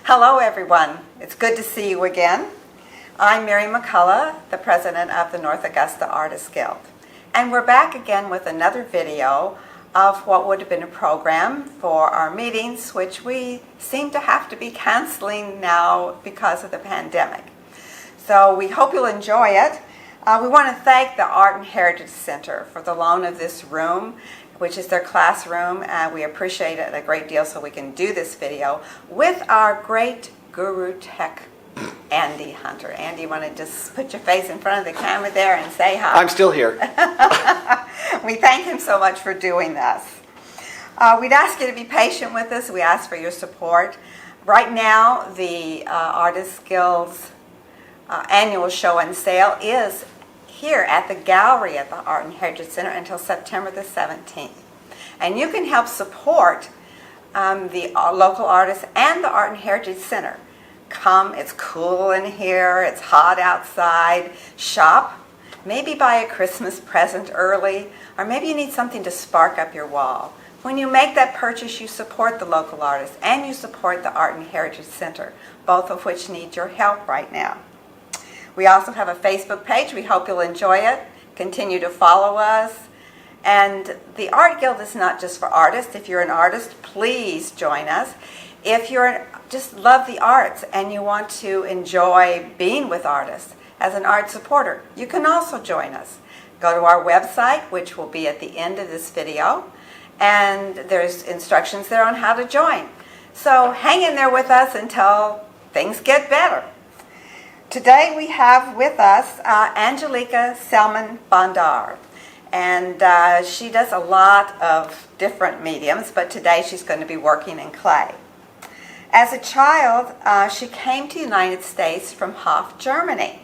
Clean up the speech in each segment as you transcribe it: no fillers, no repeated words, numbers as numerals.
Hello everyone, it's good to see you again. I'm Mary McCullah, the president of the North Augusta Artists Guild. And we're back again with another video of what would have been a program for our meetings, which we seem to have to be canceling now because of the pandemic. So we hope you'll enjoy it. We want to thank the Art and Heritage Center for the loan of this room, which is their classroom. We appreciate it a great deal so we can do this video with our great guru tech, Andy Hunter. Andy, you want to just put your face in front of the camera there and say hi? I'm still here. We thank him so much for doing this. We'd ask you to be patient with us. We ask for your support. Right now, the Artists Guild's annual show and sale is here at the gallery at the Art and Heritage Center until September the 17th. And you can help support the local artists and the Art and Heritage Center. Come, it's cool in here, it's hot outside, shop, maybe buy a Christmas present early, or maybe you need something to spark up your wall. When you make that purchase, you support the local artists and you support the Art and Heritage Center, both of which need your help right now. We also have a Facebook page. We hope you'll enjoy it. Continue to follow us. And the Art Guild is not just for artists. If you're an artist, please join us. If you're just love the arts and you want to enjoy being with artists as an art supporter, you can also join us. Go to our website, which will be at the end of this video, and there's instructions there on how to join. So hang in there with us until things get better. Today we have with us Angelika Selman-Bondar, and she does a lot of different mediums, but today she's going to be working in clay. As a child, she came to the United States from Hof, Germany.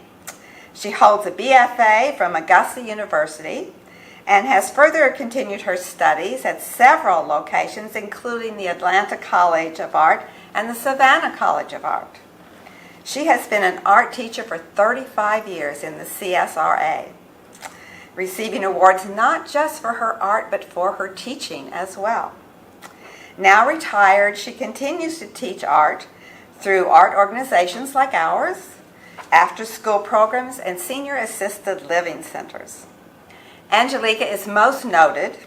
She holds a BFA from Augusta University and has further continued her studies at several locations, including the Atlanta College of Art and the Savannah College of Art. She has been an art teacher for 35 years in the CSRA, receiving awards not just for her art but for her teaching as well. Now retired, she continues to teach art through art organizations like ours, after-school programs, and senior assisted living centers. Angelika is most noted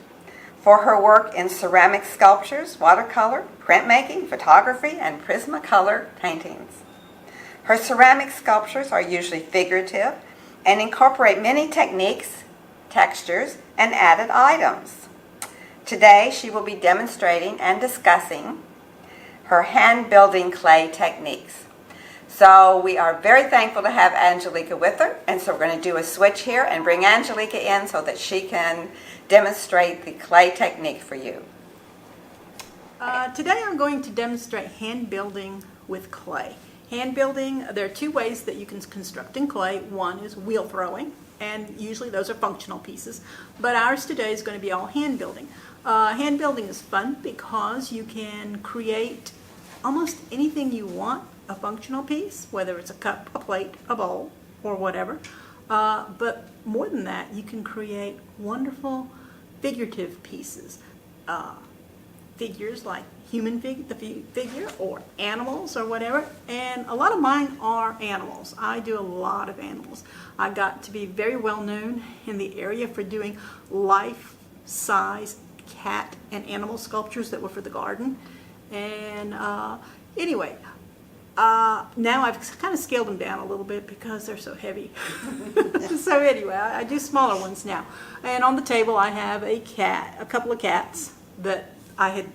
for her work in ceramic sculptures, watercolor, printmaking, photography, and Prismacolor paintings. Her ceramic sculptures are usually figurative and incorporate many techniques, textures, and added items. Today, she will be demonstrating and discussing her hand-building clay techniques. So we are very thankful to have Angelika with her, and so we're going to do a switch here and bring Angelika in so that she can demonstrate the clay technique for you. Today I'm going to demonstrate hand building with clay. Hand building, there are two ways that you can construct in clay. One is wheel throwing, and usually those are functional pieces, but ours today is going to be all hand building. Hand building is fun because you can create almost anything you want, a functional piece, whether it's a cup, a plate, a bowl, or whatever. But more than that, you can create wonderful figurative pieces. Figures like human figure or animals or whatever, and a lot of mine are animals. I do a lot of animals. I got to be very well known in the area for doing life-size cat and animal sculptures that were for the garden. And anyway, now I've kind of scaled them down a little bit because they're so heavy. So anyway, I do smaller ones now. And on the table I have a couple of cats that I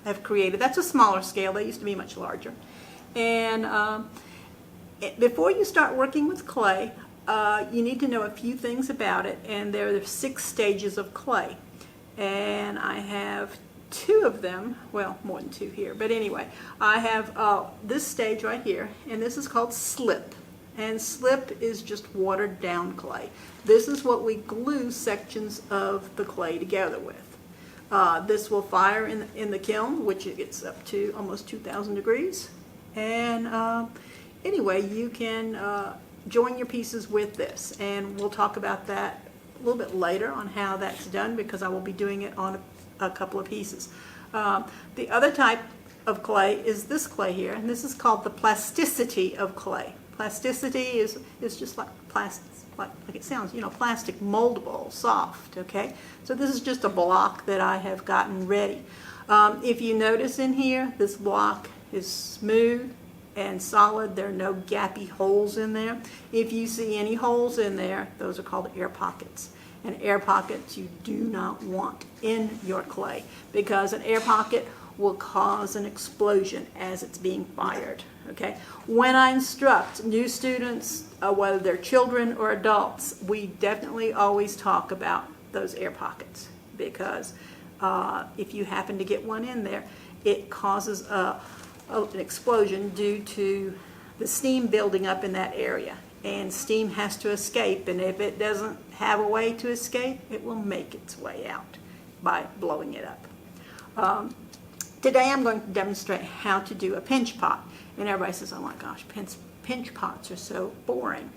have created. That's a smaller scale. They used to be much larger. And before you start working with clay, you need to know a few things about it. And there are 6 stages of clay. And I have 2 of them, well, more than 2 here, but anyway, I have this stage right here, and this is called slip. And slip is just watered down clay. This is what we glue sections of the clay together with. This will fire in the kiln, which it gets up to almost 2,000 degrees. And anyway, you can join your pieces with this, and we'll talk about that a little bit later on how that's done, because I will be doing it on a couple of pieces. The other type of clay is this clay here, and this is called the plasticity of clay. Plasticity is just like plastic, like it sounds, plastic, moldable, soft, okay? So this is just a block that I have gotten ready. If you notice in here, this block is smooth and solid. There are no gappy holes in there. If you see any holes in there, those are called air pockets. And air pockets you do not want in your clay, because an air pocket will cause an explosion as it's being fired, okay? When I instruct new students, whether they're children or adults, we definitely always talk about those air pockets, because if you happen to get one in there, it causes an explosion due to the steam building up in that area. And steam has to escape, and if it doesn't have a way to escape, it will make its way out by blowing it up. Today I'm going to demonstrate how to do a pinch pot. And everybody says, oh my gosh, pinch pots are so boring.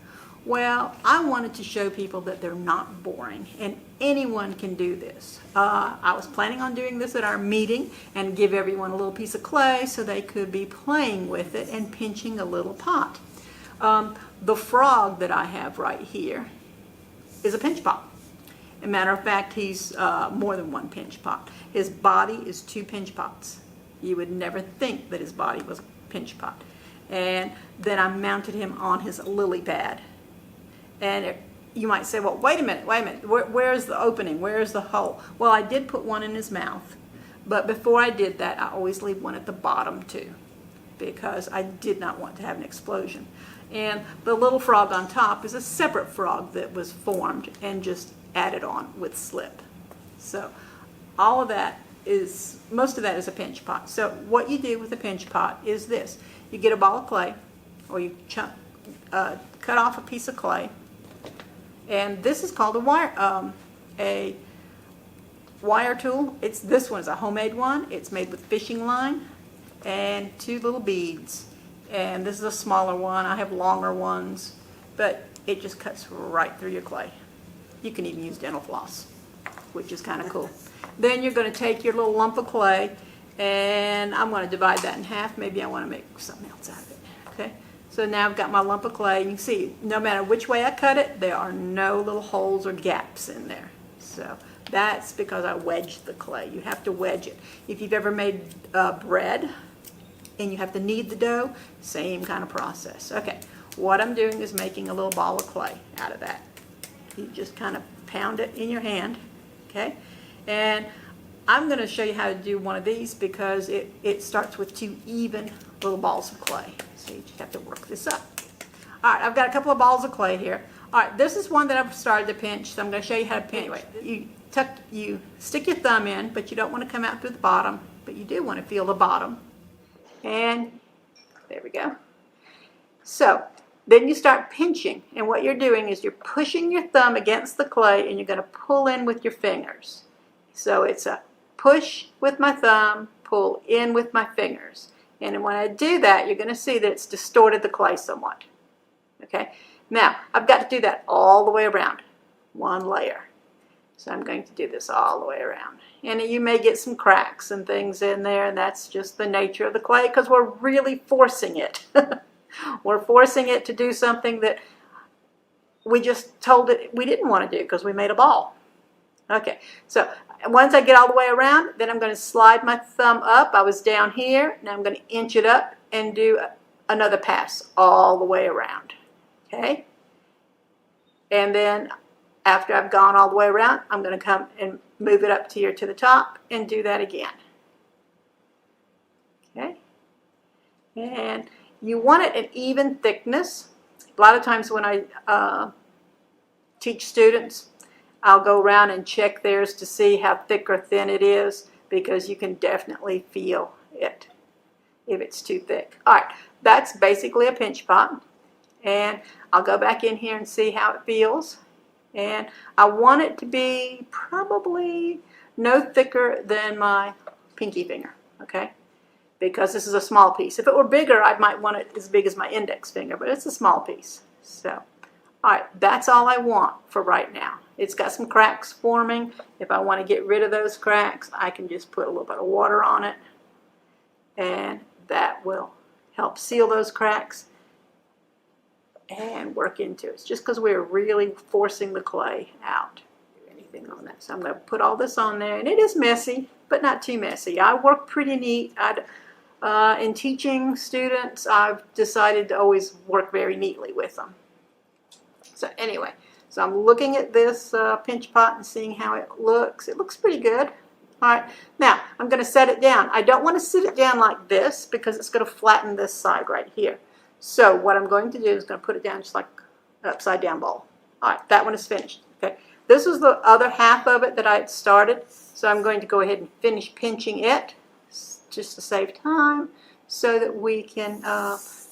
Well, I wanted to show people that they're not boring, and anyone can do this. I was planning on doing this at our meeting and give everyone a little piece of clay so they could be playing with it and pinching a little pot. The frog that I have right here is a pinch pot. As a matter of fact, he's more than one pinch pot. His body is 2 pinch pots. You would never think that his body was a pinch pot. And then I mounted him on his lily pad. And you might say, well, wait a minute, where's the opening? Where's the hole? Well, I did put one in his mouth. But before I did that, I always leave one at the bottom too, because I did not want to have an explosion. And the little frog on top is a separate frog that was formed and just added on with slip. So all of that is, most of that is a pinch pot. So what you do with a pinch pot is this. You get a ball of clay, or you cut off a piece of clay, and this is called a wire tool. This one is a homemade one. It's made with fishing line and 2 little beads. And this is a smaller one. I have longer ones, but it just cuts right through your clay. You can even use dental floss, which is kind of cool. Then you're going to take your little lump of clay, and I'm going to divide that in half. Maybe I want to make something else out of it. Okay. So now I've got my lump of clay. You can see, no matter which way I cut it, there are no little holes or gaps in there. So that's because I wedged the clay. You have to wedge it. If you've ever made bread, and you have to knead the dough, same kind of process. Okay, what I'm doing is making a little ball of clay out of that. You just kind of pound it in your hand, okay? And I'm going to show you how to do one of these, because it starts with 2 even little balls of clay. So you just have to work this up. All right, I've got a couple of balls of clay here. All right, this is one that I've started to pinch, so I'm going to show you how to pinch. Anyway, you stick your thumb in, but you don't want to come out through the bottom, but you do want to feel the bottom. And there we go. So then you start pinching, and what you're doing is you're pushing your thumb against the clay, and you're going to pull in with your fingers. So it's a push with my thumb, pull in with my fingers. And when I do that, you're going to see that it's distorted the clay somewhat. Okay? Now, I've got to do that all the way around, one layer. So I'm going to do this all the way around. And you may get some cracks and things in there, and that's just the nature of the clay, because we're really forcing it. We're forcing it to do something that we just told it we didn't want to do, because we made a ball. Okay, so once I get all the way around, then I'm going to slide my thumb up. I was down here. Now I'm going to inch it up and do another pass all the way around. Okay? And then after I've gone all the way around, I'm going to come and move it up to here to the top and do that again. Okay? And you want it an even thickness. A lot of times when I teach students, I'll go around and check theirs to see how thick or thin it is, because you can definitely feel it if it's too thick. All right, that's basically a pinch pot. And I'll go back in here and see how it feels. And I want it to be probably no thicker than my pinky finger, okay? Because this is a small piece. If it were bigger, I might want it as big as my index finger, but it's a small piece. So, all right, that's all I want for right now. It's got some cracks forming. If I want to get rid of those cracks, I can just put a little bit of water on it and that will help seal those cracks and work into it. It's just because we're really forcing the clay out. Anything on that. So I'm going to put all this on there, and it is messy, but not too messy. I work pretty neat. In teaching students, I've decided to always work very neatly with them. So anyway, so I'm looking at this pinch pot and seeing how it looks. It looks pretty good. All right, now I'm going to set it down. I don't want to sit it down like this because it's going to flatten this side right here. So what I'm going to do is going to put it down just like an upside down bowl. All right, that one is finished. Okay, this was the other half of it that I had started. So I'm going to go ahead and finish pinching it just to save time so that we can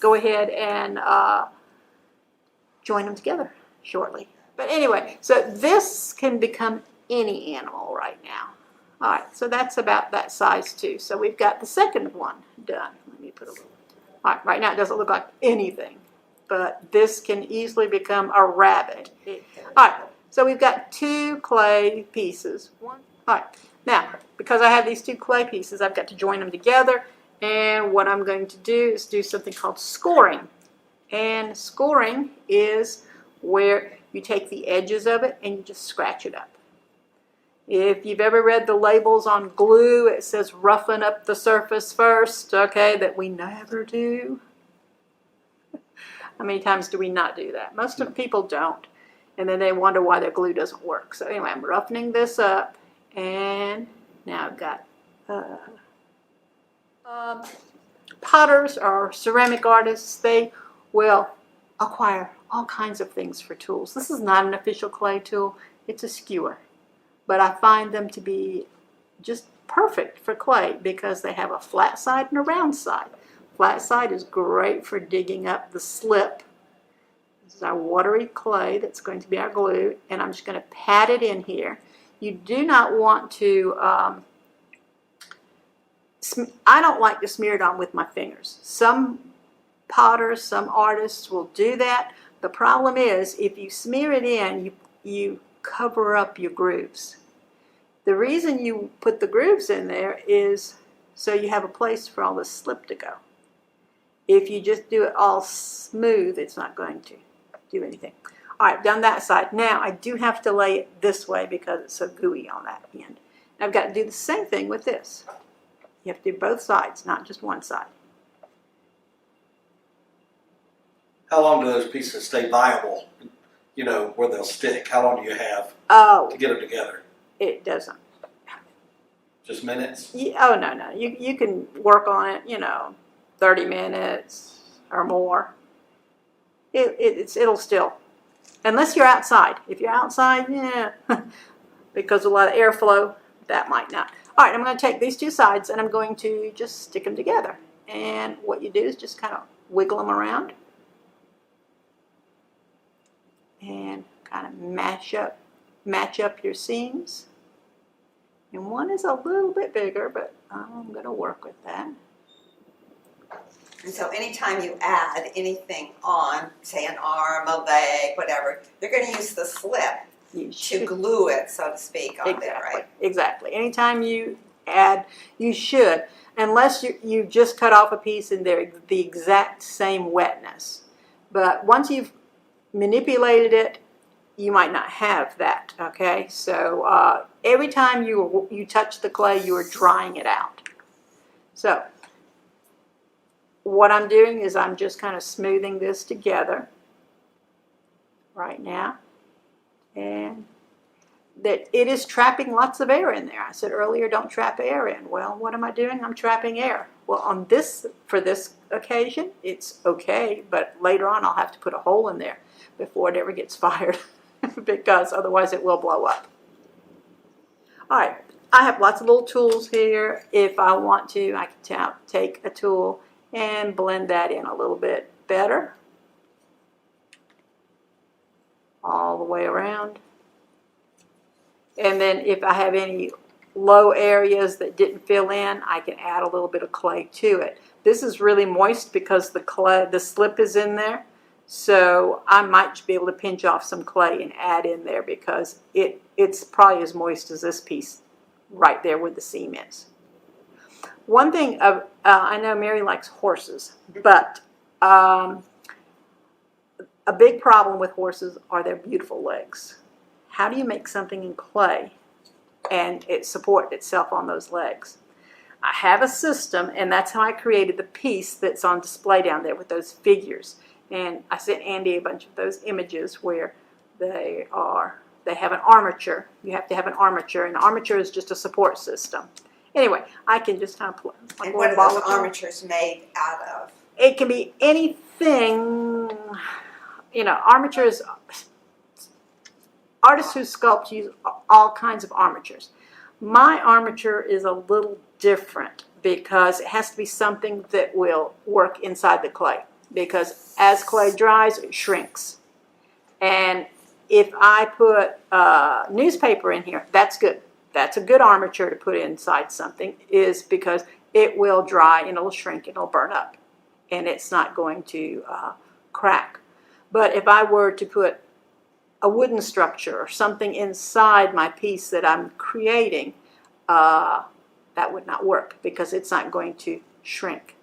go ahead and join them together shortly. But anyway, so this can become any animal right now. All right, so that's about that size too. So we've got the second one done. Let me put a little. All right now it doesn't look like anything, but this can easily become a rabbit. All right, so we've got 2 clay pieces. All right, now because I have these 2 clay pieces, I've got to join them together. And what I'm going to do is do something called scoring. And scoring is where you take the edges of it and you just scratch it up. If you've ever read the labels on glue, it says roughen up the surface first, okay, that we never do. How many times do we not do that? Most of the people don't. And then they wonder why their glue doesn't work. So anyway, I'm roughening this up. And now I've got potters or ceramic artists. They will acquire all kinds of things for tools. This is not an official clay tool. It's a skewer. But I find them to be just perfect for clay because they have a flat side and a round side. Flat side is great for digging up the slip. This is our watery clay that's going to be our glue, and I'm just going to pat it in here. You do not want to, I don't like to smear it on with my fingers. Some potters, some artists will do that. The problem is if you smear it in, you cover up your grooves. The reason you put the grooves in there is so you have a place for all the slip to go. If you just do it all smooth, it's not going to do anything. All right, done that side. Now I do have to lay it this way because it's so gooey on that end. And I've got to do the same thing with this. You have to do both sides, not just one side. How long do those pieces stay viable? You know, where they'll stick. How long do you have to get them together? It doesn't. Just minutes? Oh, no. You can work on it, 30 minutes or more. It'll still. Unless you're outside. If you're outside, yeah, because a lot of airflow, that might not. All right, I'm going to take these 2 sides and I'm going to just stick them together. And what you do is just kind of wiggle them around. And kind of match up your seams. And one is a little bit bigger, but I'm going to work with that. And so anytime you add anything on, say an arm, a leg, whatever, you're going to use the slip to glue it, so to speak, on there, right? Exactly. Anytime you add, you should, unless you just cut off a piece and they're the exact same wetness. But once you've manipulated it, you might not have that, okay? So every time you touch the clay, you are drying it out. So what I'm doing is I'm just kind of smoothing this together right now. And that it is trapping lots of air in there. I said earlier, don't trap air in. Well, what am I doing? I'm trapping air. Well, for this occasion, it's okay, but later on I'll have to put a hole in there before it ever gets fired because otherwise it will blow up. All right, I have lots of little tools here. If I want to, I can take a tool and blend that in a little bit better. All the way around. And then if I have any low areas that didn't fill in, I can add a little bit of clay to it. This is really moist because the slip is in there. So I might be able to pinch off some clay and add in there because it's probably as moist as this piece right there where the seam is. One thing I know Mary likes horses, but a big problem with horses are their beautiful legs. How do you make something in clay and it support itself on those legs? I have a system, and that's how I created the piece that's on display down there with those figures. And I sent Andy a bunch of those images where they have an armature. You have to have an armature, and the armature is just a support system. Anyway, I can just kind of and what are those armatures made out of? It can be anything. You know, armatures. Artists who sculpt use all kinds of armatures. My armature is a little different because it has to be something that will work inside the clay. Because as clay dries, it shrinks. And if I put newspaper in here, that's good. That's a good armature to put inside something, is because it will dry and it'll shrink and it'll burn up. And it's not going to crack. But if I were to put a wooden structure or something inside my piece that I'm creating, that would not work because it's not going to shrink.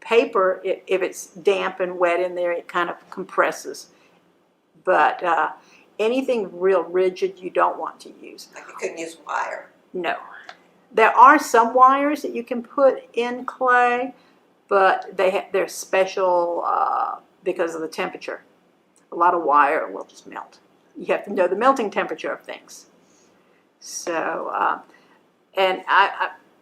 Paper, if it's damp and wet in there, it kind of compresses. But anything real rigid you don't want to use. Like you couldn't use wire? No. There are some wires that you can put in clay, but they're special because of the temperature. A lot of wire will just melt. You have to know the melting temperature of things. So,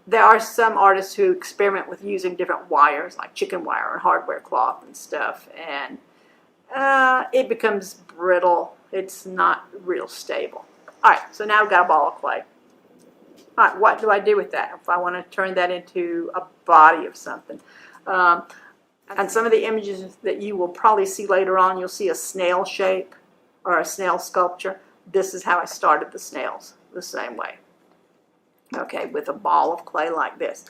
there are some artists who experiment with using different wires, like chicken wire and hardware cloth and stuff, and it becomes brittle. It's not real stable. All right, so now I've got a ball of clay. All right, what do I do with that if I want to turn that into a body of something? And some of the images that you will probably see later on, you'll see a snail shape or a snail sculpture. This is how I started the snails, the same way. Okay, with a ball of clay like this.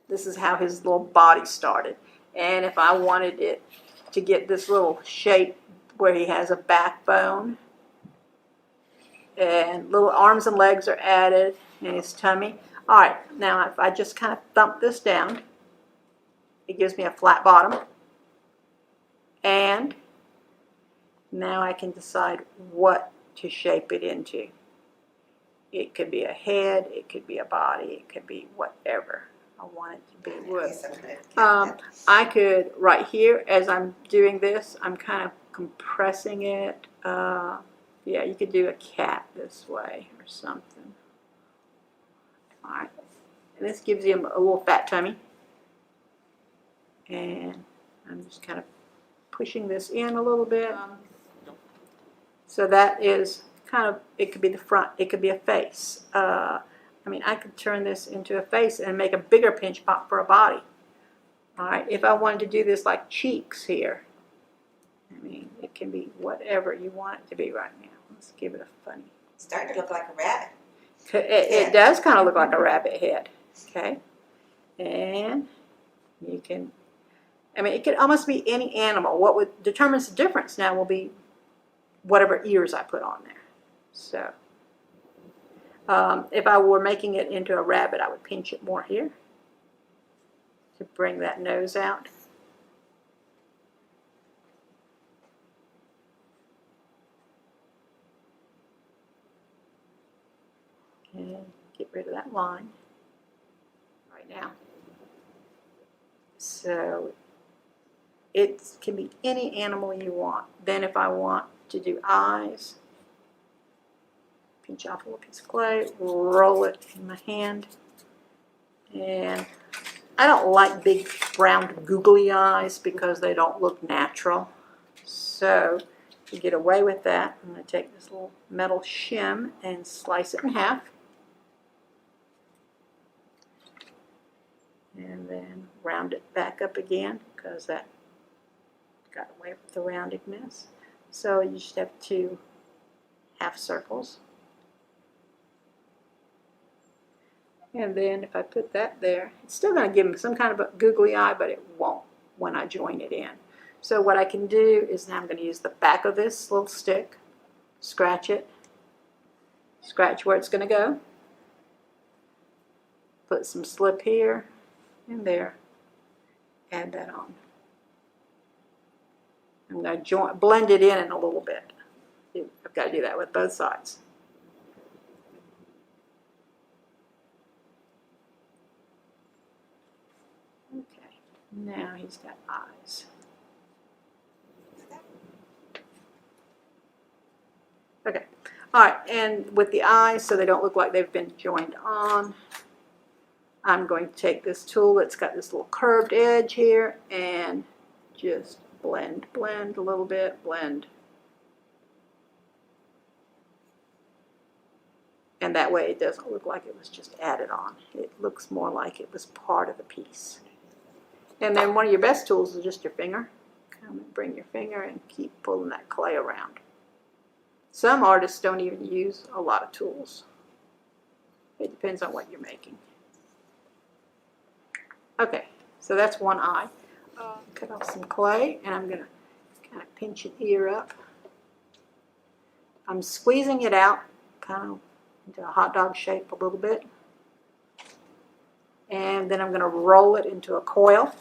This is how his little body started. And if I wanted it to get this little shape where he has a backbone and little arms and legs are added in his tummy. All right, now if I just kind of thump this down, it gives me a flat bottom. And now I can decide what to shape it into. It could be a head, it could be a body, it could be whatever I want it to be. I could, right here, as I'm doing this, I'm kind of compressing it. Yeah, you could do a cat this way or something. All right, and this gives him a little fat tummy. And I'm just kind of pushing this in a little bit. So that is kind of, it could be the front, it could be a face. I mean, I could turn this into a face and make a bigger pinch pop for a body. All right, if I wanted to do this like cheeks here, I mean, it can be whatever you want it to be right now. Let's give it a funny. It's starting to look like a rabbit. It does kind of look like a rabbit head. Okay, and you can, I mean, it could almost be any animal. What would determines the difference now will be whatever ears I put on there. So, if I were making it into a rabbit, I would pinch it more here to bring that nose out. And get rid of that line right now. So it can be any animal you want. Then if I want to do eyes, pinch off a little piece of clay, roll it in my hand. And I don't like big round googly eyes because they don't look natural. So to get away with that, I'm going to take this little metal shim and slice it in half. And then round it back up again because that got away with the roundedness. So you just have 2 half circles. And then if I put that there, it's still going to give him some kind of a googly eye, but it won't when I join it in. So what I can do is now I'm going to use the back of this little stick, scratch it, scratch where it's going to go, put some slip here, and there. Add that on. I'm going to blend it in a little bit. I've got to do that with both sides. Okay, now he's got eyes. Okay, all right, and with the eyes, so they don't look like they've been joined on, I'm going to take this tool that's got this little curved edge here and just blend a little bit, blend. And that way it doesn't look like it was just added on. It looks more like it was part of the piece. And then one of your best tools is just your finger. Come and bring your finger and keep pulling that clay around. Some artists don't even use a lot of tools. It depends on what you're making. Okay, so that's one eye. Cut off some clay, and I'm going to kind of pinch an ear up. I'm squeezing it out, kind of into a hot dog shape a little bit. And then I'm going to roll it into a coil.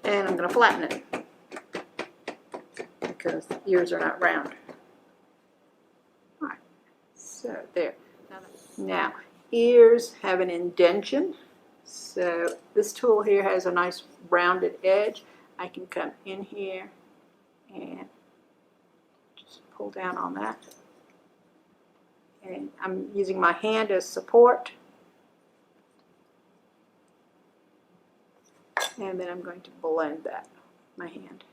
And I'm going to flatten it because the ears are not round. All right, so there. Now, ears have an indentation. So this tool here has a nice rounded edge. I can come in here and just pull down on that. And I'm using my hand as support. And then I'm going to blend that, my hand.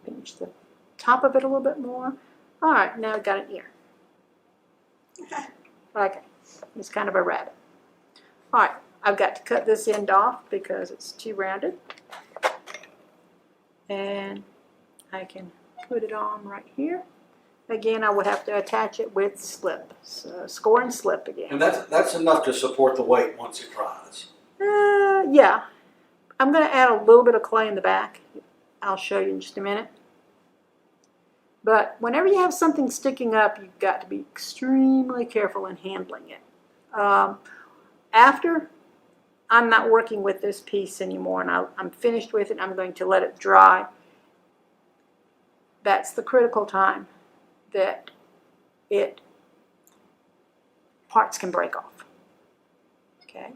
Pinch the top of it a little bit more. All right, now I've got an ear. Okay, it's kind of a rabbit. All right, I've got to cut this end off because it's too rounded. And I can put it on right here. Again, I would have to attach it with slip. So score and slip again. And that's enough to support the weight once it dries. Yeah. I'm going to add a little bit of clay in the back. I'll show you in just a minute. But whenever you have something sticking up, you've got to be extremely careful in handling it. After I'm not working with this piece anymore and I'm finished with it, I'm going to let it dry. That's the critical time that parts can break off. Okay,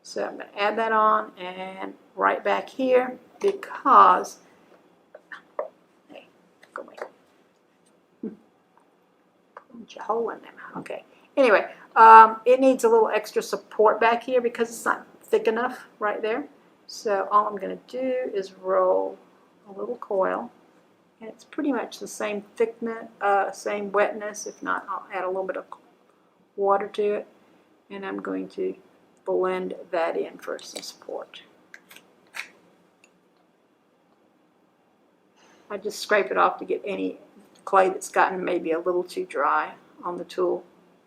so I'm going to add that on and right back here because, hey, go away. Punch a hole in them. Okay. Anyway, it needs a little extra support back here because it's not thick enough right there. So all I'm going to do is roll a little coil. And it's pretty much the same thickness, same wetness. If not, I'll add a little bit of water to it. And I'm going to blend that in for some support. I just scrape it off to get any clay that's gotten maybe a little too dry on the tool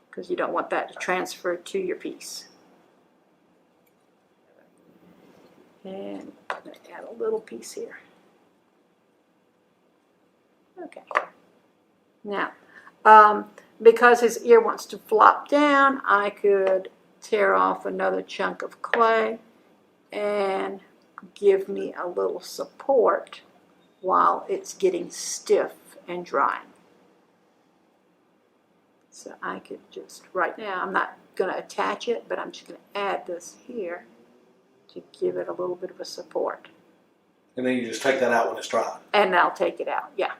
because you don't want that to transfer to your piece. And I'm going to add a little piece here. Okay. Now, because his ear wants to flop down, I could tear off another chunk of clay and give me a little support while it's getting stiff and drying. So I could just, right now, I'm not going to attach it, but I'm just going to add this here to give it a little bit of a support. And then you just take that out when it's dry. And I'll take it out, yeah.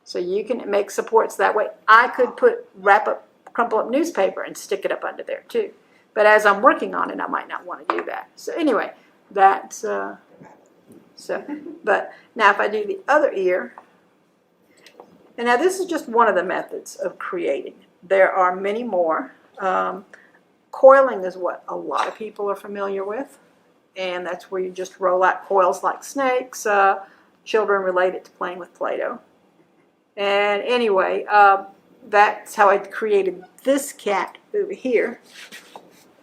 So you can make supports that way. I could crumple up newspaper and stick it up under there too. But as I'm working on it, I might not want to do that. So anyway, that's, but now if I do the other ear, and now this is just one of the methods of creating. There are many more. Coiling is what a lot of people are familiar with. And that's where you just roll out coils like snakes. Children relate it to playing with Play-Doh. And anyway, that's how I created this cat over here.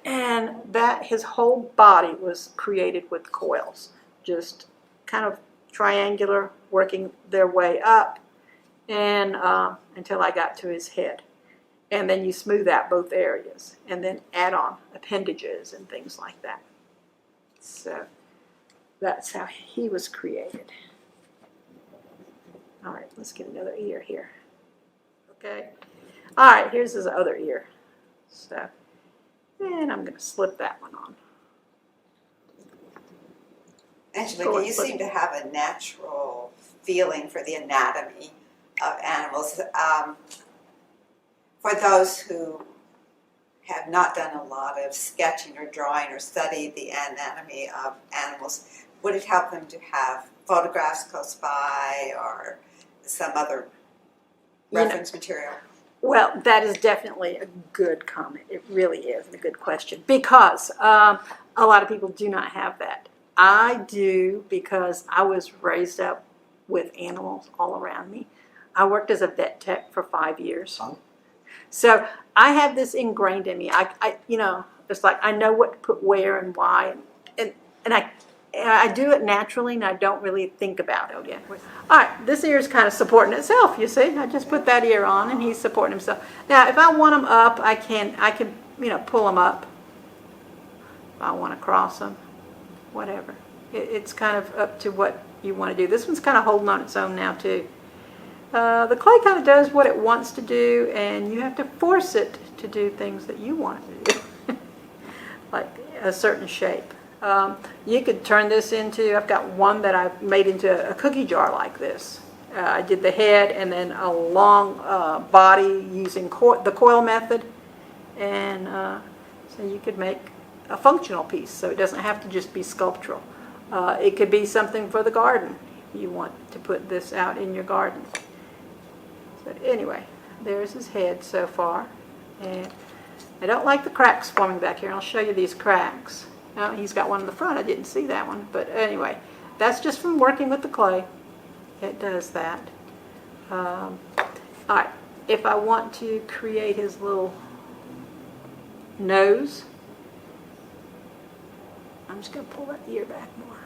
And that his whole body was created with coils. Just kind of triangular, working their way up and until I got to his head. And then you smooth out both areas and then add on appendages and things like that. So that's how he was created. All right, let's get another ear here. Okay. All right, here's his other ear. So, and I'm going to slip that one on. Angelika, you seem to have a natural feeling for the anatomy of animals. For those who have not done a lot of sketching or drawing or studied the anatomy of animals, would it help them to have photographs close by or some other reference material? Well, that is definitely a good comment. It really is a good question because a lot of people do not have that. I do because I was raised up with animals all around me. I worked as a vet tech for 5 years. So I have this ingrained in me. It's like I know what to put where and why, and I do it naturally, and I don't really think about it again. All right, this ear is kind of supporting itself. You see, I just put that ear on, and he's supporting himself. Now, if I want him up, I can pull him up. If I want to cross him, whatever. It's kind of up to what you want to do. This one's kind of holding on its own now too. The clay kind of does what it wants to do, and you have to force it to do things that you want it to do, like a certain shape. You could turn this into, I've got one that I've made into a cookie jar like this. I did the head and then a long body using the coil method, and so you could make a functional piece, so it doesn't have to just be sculptural. It could be something for the garden. You want to put this out in your garden. So anyway, there's his head so far. And I don't like the cracks forming back here. I'll show you these cracks. Now, he's got one in the front. I didn't see that one. But anyway, that's just from working with the clay. It does that. All right, if I want to create his little nose, I'm just going to pull that ear back more.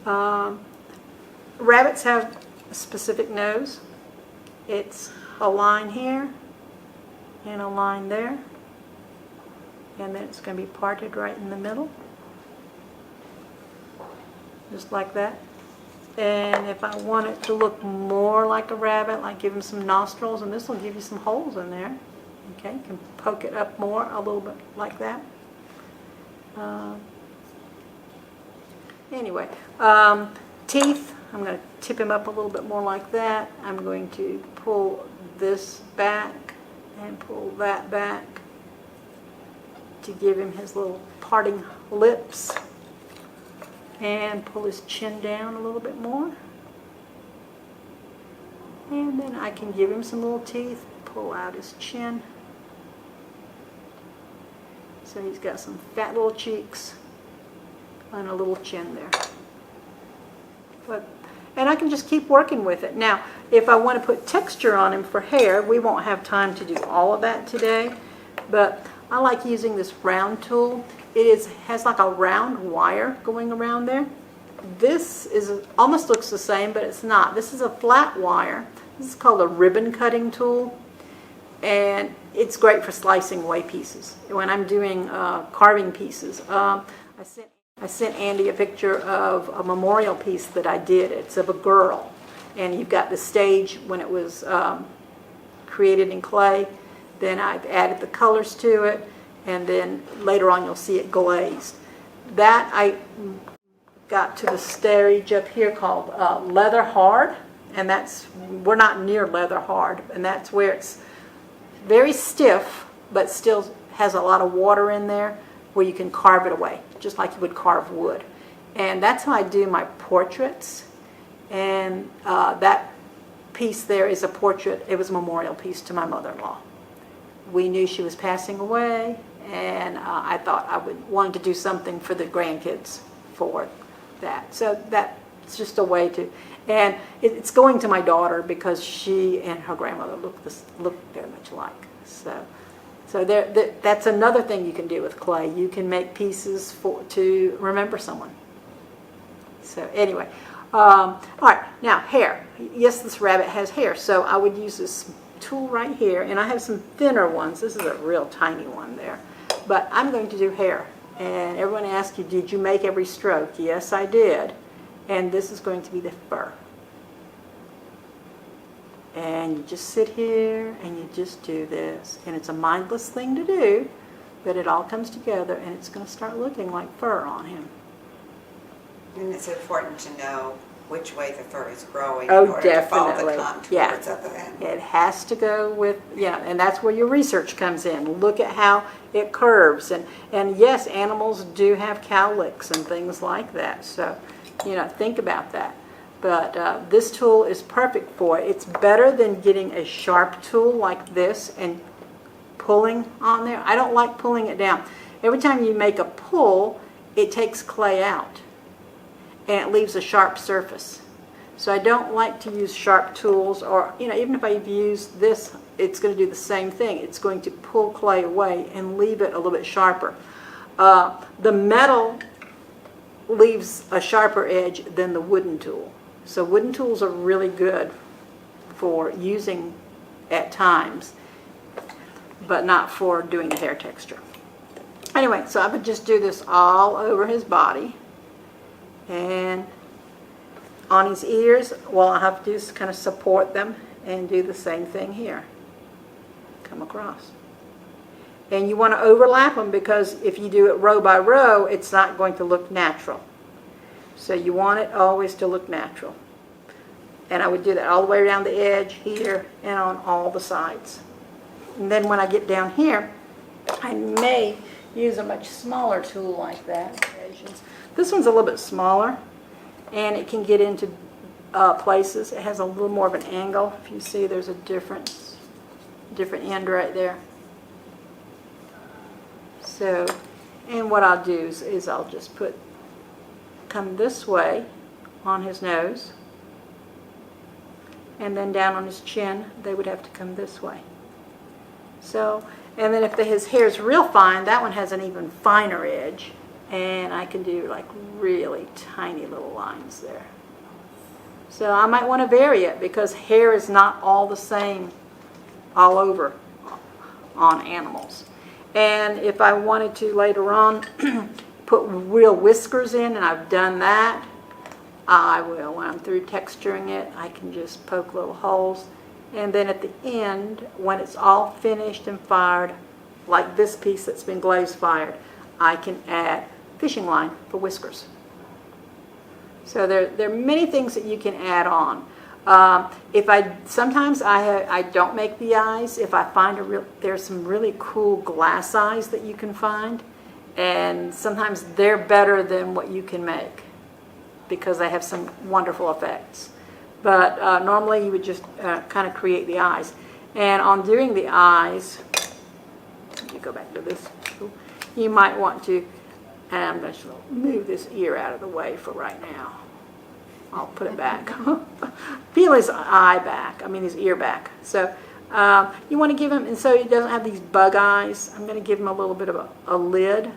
Okay. Rabbits have a specific nose. It's a line here and a line there. And then it's going to be parted right in the middle. Just like that. And if I want it to look more like a rabbit, like give him some nostrils, and this will give you some holes in there. Okay, you can poke it up more, a little bit like that. Anyway, teeth, I'm going to tip him up a little bit more like that. I'm going to pull this back and pull that back to give him his little parting lips. And pull his chin down a little bit more. And then I can give him some little teeth, pull out his chin. So he's got some fat little cheeks and a little chin there. And I can just keep working with it. Now, if I want to put texture on him for hair, we won't have time to do all of that today, but I like using this round tool. It has like a round wire going around there. This almost looks the same, but it's not. This is a flat wire. This is called a ribbon cutting tool, and it's great for slicing away pieces. When I'm doing carving pieces, I sent Andy a picture of a memorial piece that I did. It's of a girl, and you've got the stage when it was created in clay. Then I've added the colors to it, and then later on you'll see it glazed. That I got to the stage up here called leather hard, and we're not near leather hard, and that's where it's very stiff but still has a lot of water in there where you can carve it away just like you would carve wood. And that's how I do my portraits. And that piece there is a portrait. It was a memorial piece to my mother-in-law. We knew she was passing away, and I thought I would want to do something for the grandkids for that. So that's just a way to, and it's going to my daughter because she and her grandmother look very much alike. So that's another thing you can do with clay. You can make pieces to remember someone. So anyway, All right, now hair. Yes, this rabbit has hair, so I would use this tool right here, and I have some thinner ones. This is a real tiny one there, but I'm going to do hair. And everyone asks you, did you make every stroke? Yes, I did. And this is going to be the fur. And you just sit here and you just do this. And it's a mindless thing to do, but it all comes together and it's going to start looking like fur on him. And it's important to know which way the fur is growing Oh, in order to follow definitely. the contours Yeah. of the animal. It has to go with, and that's where your research comes in. Look at how it curves. And yes, animals do have cowlicks and things like that. So, think about that. But this tool is perfect for it. It's better than getting a sharp tool like this and pulling on there. I don't like pulling it down. Every time you make a pull, it takes clay out. And it leaves a sharp surface. So I don't like to use sharp tools, or even if I use this, it's going to do the same thing. It's going to pull clay away and leave it a little bit sharper. The metal leaves a sharper edge than the wooden tool. So wooden tools are really good for using at times, but not for doing the hair texture. Anyway, so I would just do this all over his body. And on his ears, well, I have to just kind of support them and do the same thing here. Come across. And you want to overlap them, because if you do it row by row, it's not going to look natural. So you want it always to look natural. And I would do that all the way around the edge here and on all the sides. And then when I get down here, I may use a much smaller tool like that. This one's a little bit smaller, and it can get into places. It has a little more of an angle. If you see, there's a different end right there. So, and what I'll do is I'll just come this way on his nose, and then down on his chin, they would have to come this way. So, and then if his hair's real fine, that one has an even finer edge. And I can do like really tiny little lines there. So I might want to vary it, because hair is not all the same all over on animals. And if I wanted to later on put real whiskers in, and I've done that, I will. When I'm through texturing it, I can just poke little holes. And then at the end, when it's all finished and fired, like this piece that's been glaze fired, I can add fishing line for whiskers. So there are many things that you can add on. Sometimes I don't make the eyes. If I find there's some really cool glass eyes that you can find, and sometimes they're better than what you can make, because they have some wonderful effects. But normally you would just kind of create the eyes. And on doing the eyes, let me go back to this. You might want to, and I'm going to move this ear out of the way for right now. I'll put it back. Peel his his ear back. So you want to give him, and so he doesn't have these bug eyes, I'm going to give him a little bit of a lid.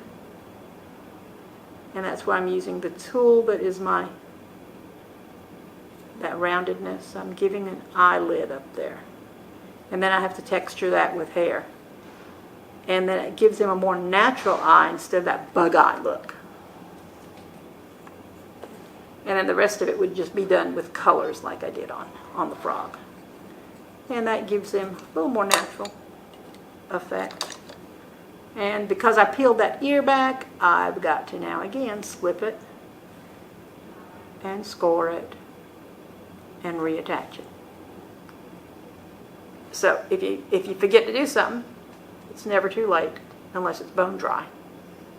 And that's why I'm using the tool that is that roundedness. I'm giving an eyelid up there. And then I have to texture that with hair. And then it gives him a more natural eye instead of that bug eye look. And then the rest of it would just be done with colors like I did on the frog. And that gives him a little more natural effect. And because I peeled that ear back, I've got to now again slip it and score it and reattach it. So if you forget to do something, it's never too late unless it's bone dry.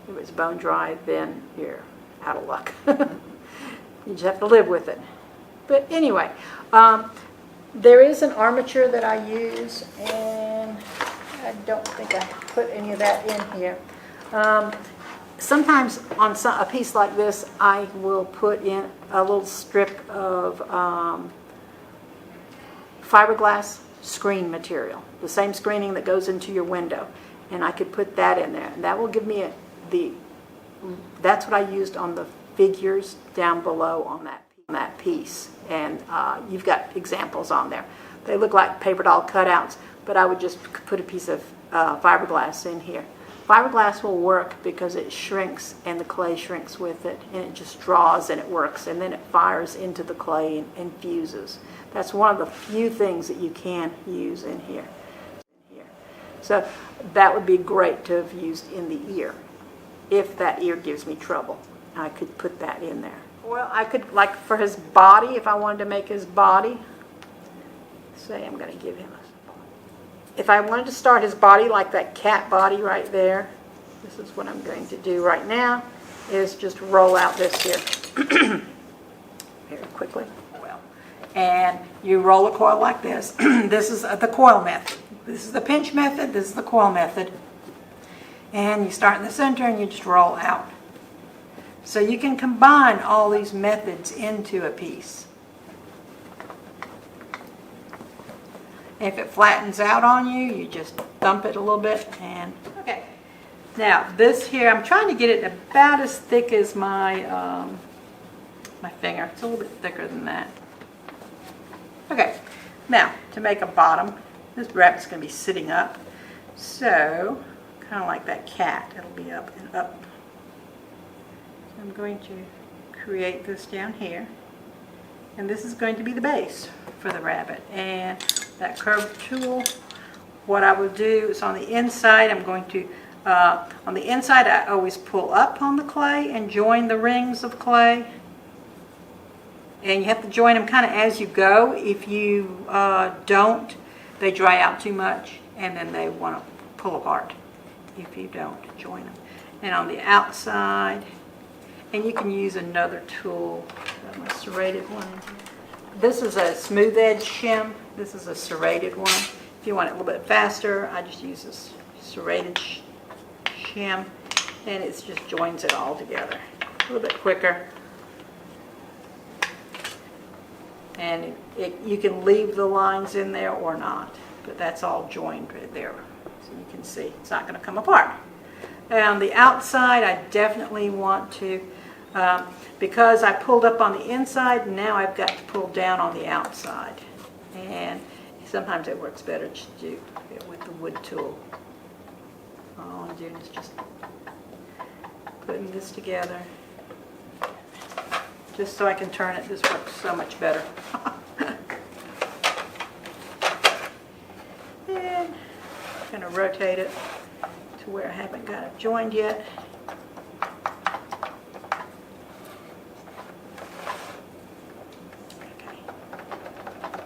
If it's bone dry, then you're out of luck. You just have to live with it. But anyway, there is an armature that I use, and I don't think I put any of that in here. Sometimes on a piece like this, I will put in a little strip of fiberglass screen material, the same screening that goes into your window, and I could put that in there, and that will give me that's what I used on the figures down below on that piece. that piece. And you've got examples on there. They look like paper doll cutouts, but I would just put a piece of fiberglass in here. Fiberglass will work because it shrinks and the clay shrinks with it, and it just draws and it works, and then it fires into the clay and fuses. That's one of the few things that you can use in here. So that would be great to have used in the ear. If that ear gives me trouble, I could put that in there. Well, I could, like for his body, if I wanted to make his body, say I'm going to give him if I wanted to start his body like that cat body right there, this is what I'm going to do right now, is just roll out this here very quickly. Well, and you roll a coil like this. This is the coil method. This is the pinch method. This is the coil method. And you start in the center and you just roll out. So you can combine all these methods into a piece. If it flattens out on you, you just thump it a little bit and okay. Now this here, I'm trying to get it about as thick as my my finger. It's a little bit thicker than that. Okay, now to make a bottom, this rabbit's going to be sitting up, so kind of like that cat, it'll be up and up. So I'm going to create this down here, and this is going to be the base for the rabbit. And that curved tool, what I will do is on the inside, I'm going to, on the inside I always pull up on the clay and join the rings of clay. And you have to join them kind of as you go. If you don't, they dry out too much and then they want to pull apart if you don't join them. And on the outside, and you can use another tool, a serrated one. This is a smooth edge shim. This is a serrated one. If you want it a little bit faster, I just use this serrated shim, and it just joins it all together a little bit quicker. And you can leave the lines in there or not, but that's all joined right there. So you can see it's not going to come apart. And on the outside, I definitely want to, because I pulled up on the inside, now I've got to pull down on the outside. And sometimes it works better to do it with the wood tool. All I'm doing is just putting this together. Just so I can turn it, this works so much better. And I'm going to rotate it to where I haven't got it joined yet.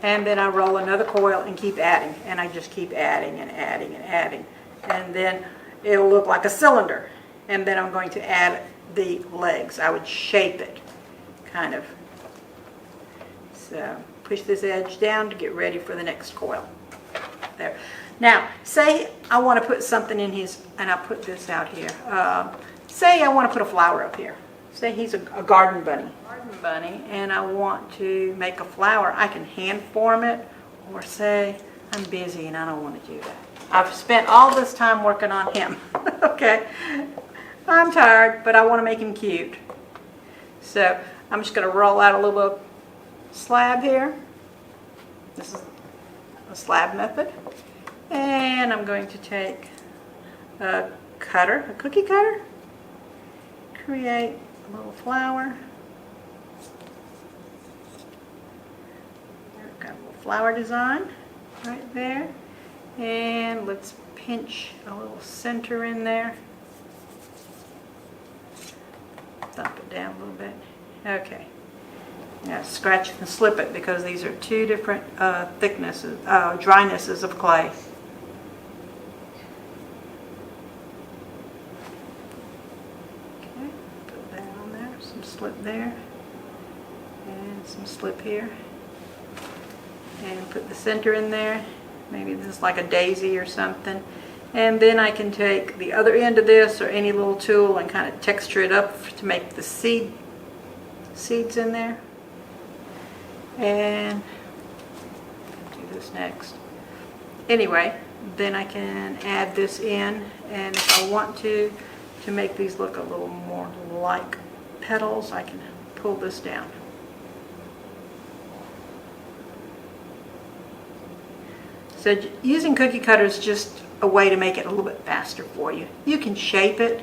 And then I roll another coil and keep adding, and I just keep adding and adding and adding. And then it'll look like a cylinder. And then I'm going to add the legs. I would shape it, kind of. So push this edge down to get ready for the next coil. There. Now, say I want to put something in his, and I'll put this out here. Say I want to put a flower up here. Say he's a garden bunny. And I want to make a flower. I can hand form it, or say I'm busy and I don't want to do that. I've spent all this time working on him. Okay, I'm tired, but I want to make him cute. So I'm just going to roll out a little slab here. This is a slab method. And I'm going to take a cutter, a cookie cutter, create a little flower. Got a little flower design right there, and let's pinch a little center in there, thump it down a little bit. Okay, now scratch and slip it because these are two different thicknesses, drynesses of clay. Okay, put that on there, some slip there, and some slip here. And put the center in there. Maybe this is like a daisy or something. And then I can take the other end of this or any little tool and kind of texture it up to make the seeds in there. And do this next. Anyway, then I can add this in, and if I want to make these look a little more like petals, I can pull this down. So using cookie cutter is just a way to make it a little bit faster for you. You can shape it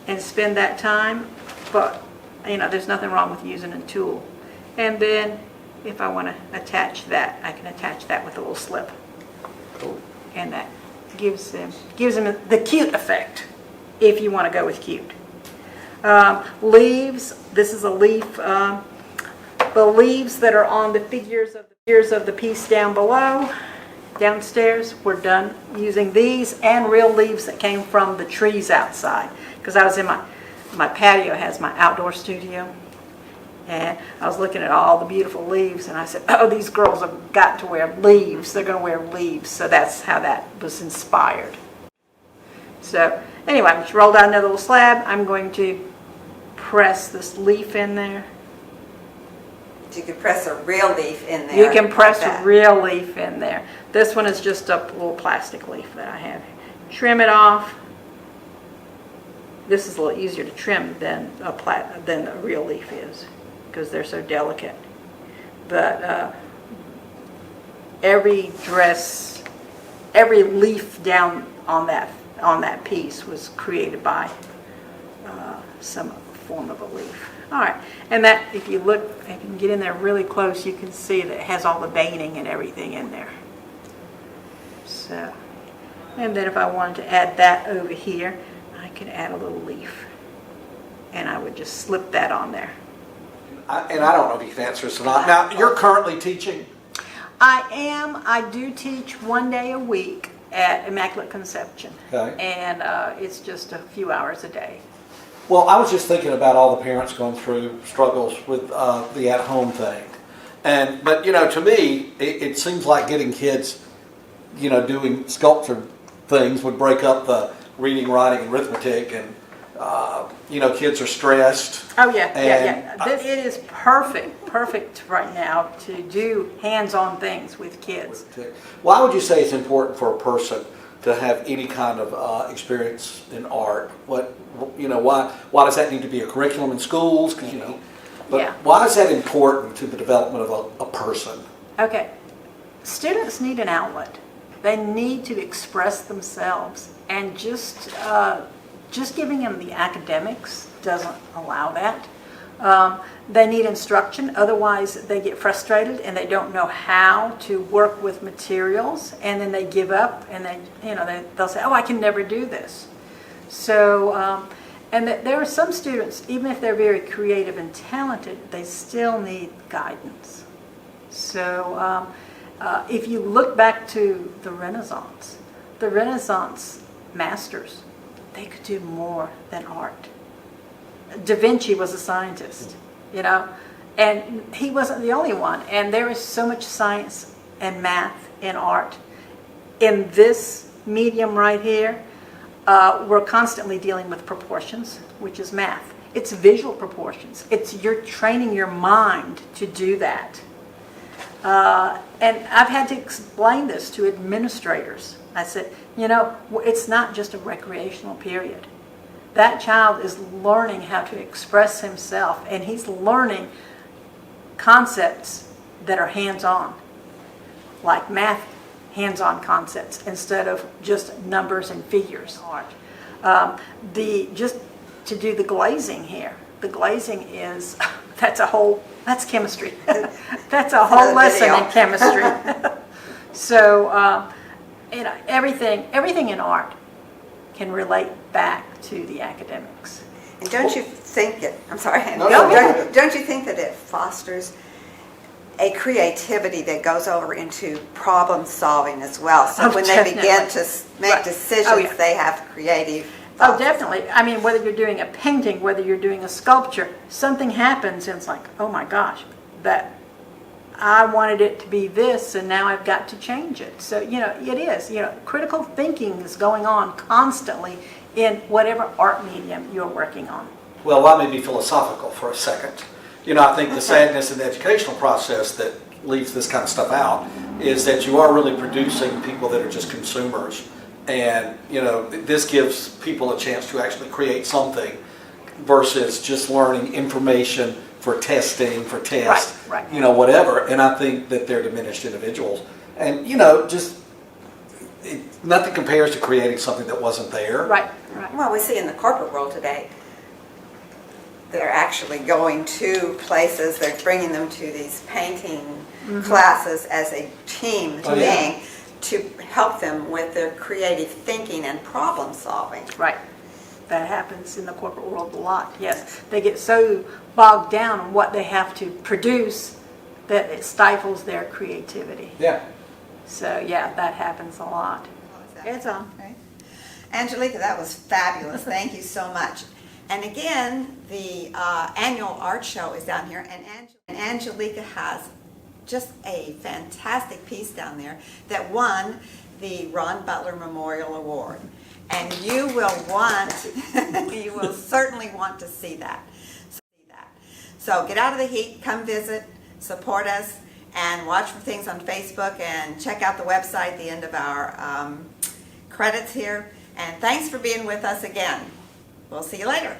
and spend that time, but there's nothing wrong with using a tool. And then if I want to attach that, I can attach that with a little slip. Cool. And that gives them the cute effect, if you want to go with cute. Leaves, this is a leaf. The leaves that are on the figures of the piece down below, downstairs, we're done using these and real leaves that came from the trees outside. Because I was in my patio has my outdoor studio, and I was looking at all the beautiful leaves, and I said, oh, these girls have got to wear leaves. They're going to wear leaves. So that's how that was inspired. So anyway, I just rolled out another little slab. I'm going to press this leaf in there. You can press a real leaf in there. You can press like a that. real leaf in there. This one is just a little plastic leaf that I have. Trim it off. This is a little easier to trim than a real leaf is, because they're so delicate. But every leaf down on that piece was created by some form of a leaf. All right, and that, if you look, if you can get in there really close, you can see that it has all the veining and everything in there. So, and then if I wanted to add that over here, I could add a little leaf, and I would just slip that on there. And I don't know if you can answer this or not. Now, you're currently teaching? I do teach 1 day a week at Immaculate Conception. Okay. And it's just a few hours a day. Well, I was just thinking about all the parents going through struggles with the at-home thing. But to me, it seems like getting kids, doing sculpture things would break up the reading, writing, and arithmetic, and kids are stressed. Oh yeah. It is perfect right now to do hands-on things with kids. Why would you say it's important for a person to have any kind of experience in art? Why does that need to be a curriculum in schools? But why is that important to the development of a person? Okay, students need an outlet. They need to express themselves, and just giving them the academics doesn't allow that. They need instruction, otherwise they get frustrated and they don't know how to work with materials, and then they give up, and they'll say, oh, I can never do this. So, and there are some students, even if they're very creative and talented, they still need guidance. So if you look back to the Renaissance masters, they could do more than art. Da Vinci was a scientist, and he wasn't the only one. And there is so much science and math in art. In this medium right here, we're constantly dealing with proportions, which is math. It's visual proportions. You're training your mind to do that. And I've had to explain this to administrators. I said, it's not just a recreational period. That child is learning how to express himself, and he's learning concepts that are hands-on, like math hands-on concepts, instead of just numbers and figures. Just to do the glazing here, the glazing is, that's chemistry. That's a whole lesson in chemistry. So, everything in art can relate back to the academics. And don't you think it, I'm sorry, No, don't you think that it fosters a creativity that goes over into problem solving as well? So when they begin to make decisions, they have creative thoughts. Oh, definitely. I mean, whether you're doing a painting, whether you're doing a sculpture, something happens and it's like, oh my gosh, that I wanted it to be this, and now I've got to change it. So, it is. Critical thinking is going on constantly in whatever art medium you're working on. Well, let me be philosophical for a second. I think the sadness in the educational process that leaves this kind of stuff out is that you are really producing people that are just consumers. And, this gives people a chance to actually create something versus just learning information for testing, for tests, Right. whatever. And I think that they're diminished individuals. And, just nothing compares to creating something that wasn't there. Right. Well, we see in the corporate world today, they're actually going to places, they're bringing them to these painting classes as a team Oh, yeah. thing to help them with their creative thinking and problem solving. Right. That happens in the corporate world a lot, yes. They get so bogged down on what they have to produce that it stifles their creativity. Yeah. So, yeah, that happens a lot. It's on. Right. Angelica, that was fabulous. Thank you so much. And again, the annual art show is down here, and Angelica has just a fantastic piece down there that won the Ron Butler Memorial Award. And you will certainly want to see that. So get out of the heat, come visit, support us, and watch for things on Facebook, and check out the website at the end of our credits here. And thanks for being with us again. We'll see you later.